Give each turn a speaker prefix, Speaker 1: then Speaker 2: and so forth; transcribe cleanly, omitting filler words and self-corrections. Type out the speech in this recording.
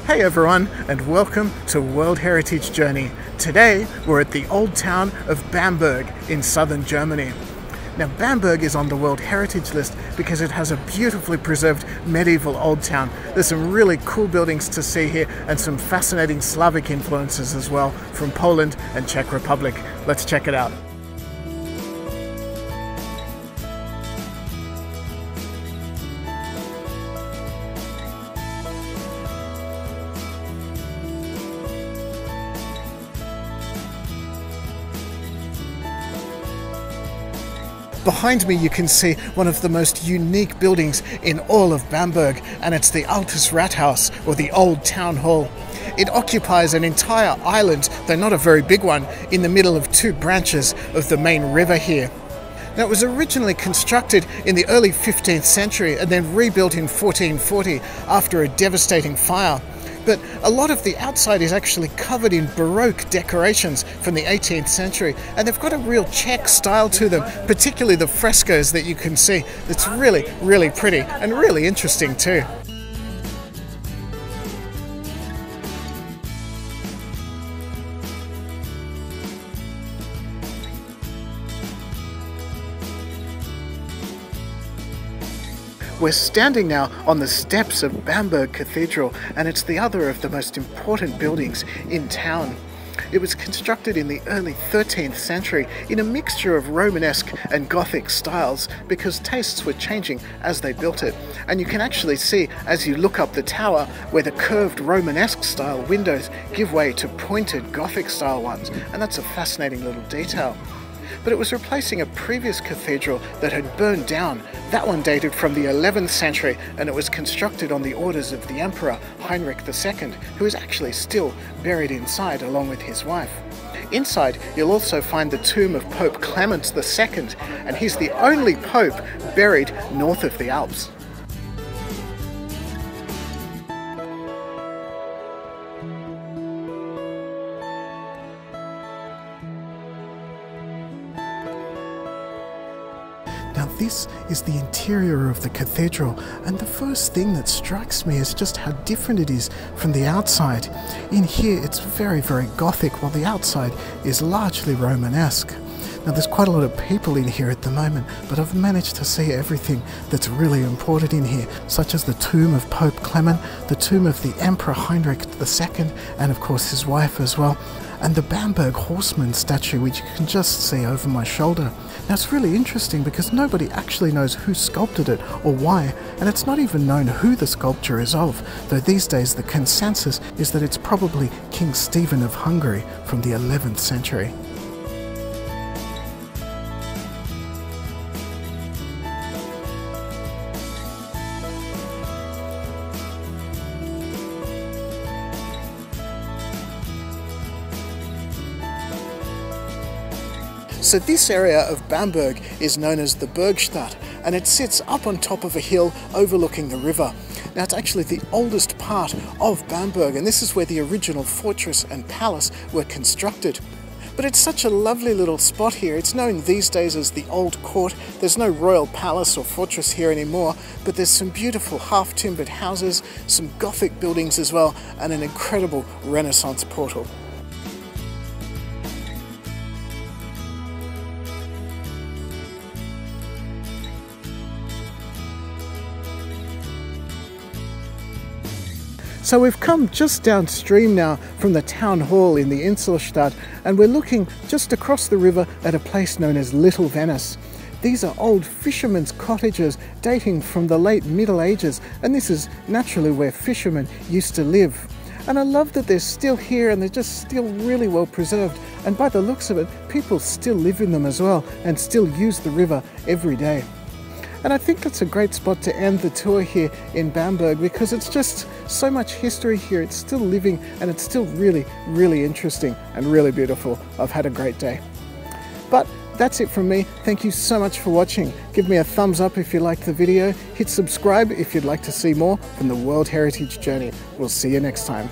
Speaker 1: Hey everyone, and welcome to World Heritage Journey. Today we're at the old town of Bamberg in southern Germany. Now Bamberg is on the World Heritage list because it has a beautifully preserved medieval old town. There's some really cool buildings to see here and some fascinating Slavic influences as well from Poland and Czech Republic. Let's check it out. Behind me you can see one of the most unique buildings in all of Bamberg, and it's the Altrathaus, or the Old Town Hall. It occupies an entire island, though not a very big one, in the middle of two branches of the main river here. Now it was originally constructed in the early 15th century and then rebuilt in 1440 after a devastating fire. But a lot of the outside is actually covered in Baroque decorations from the 18th century, and they've got a real Czech style to them, particularly the frescoes that you can see. It's really, really pretty and really interesting too. We're standing now on the steps of Bamberg Cathedral, and it's the other of the most important buildings in town. It was constructed in the early 13th century in a mixture of Romanesque and Gothic styles because tastes were changing as they built it. And you can actually see as you look up the tower where the curved Romanesque style windows give way to pointed Gothic style ones, and that's a fascinating little detail. But it was replacing a previous cathedral that had burned down. That one dated from the 11th century, and it was constructed on the orders of the Emperor Heinrich II, who is actually still buried inside along with his wife. Inside you'll also find the tomb of Pope Clement II, and he's the only pope buried north of the Alps. Now this is the interior of the cathedral, and the first thing that strikes me is just how different it is from the outside. In here it's very, very Gothic, while the outside is largely Romanesque. Now there's quite a lot of people in here at the moment, but I've managed to see everything that's really important in here, such as the tomb of Pope Clement, the tomb of the Emperor Heinrich II, and of course his wife as well, and the Bamberg Horseman statue, which you can just see over my shoulder. Now it's really interesting because nobody actually knows who sculpted it or why, and it's not even known who the sculpture is of, though these days the consensus is that it's probably King Stephen of Hungary from the 11th century. So this area of Bamberg is known as the Birch Nut, and it sits up on top of a hill overlooking the river. Now it's actually the oldest part of Bamberg, and this is where the original fortress and palace were constructed. But it's such a lovely little spot here. It's known these days as the Old Court. There's no royal palace or fortress here anymore, but there's some beautiful half-timbered houses, some Gothic buildings as well, and an incredible Renaissance portal. So we've come just downstream now from the town hall in the Inselstadt, and we're looking just across the river at a place known as Little Venice. These are old fishermen's cottages dating from the late Middle Ages, and this is naturally where fishermen used to live. And I love that they're still here and they're just still really well preserved, and by the looks of it, people still live in them as well and still use the river every day. And I think that's a great spot to end the tour here in Bamberg because it's just so much history here. It's still living and it's still really, really interesting and really beautiful. I've had a great day. But that's it from me. Thank you so much for watching. Give me a thumbs up if you liked the video. Hit subscribe if you'd like to see more from the World Heritage Journey. We'll see you next time.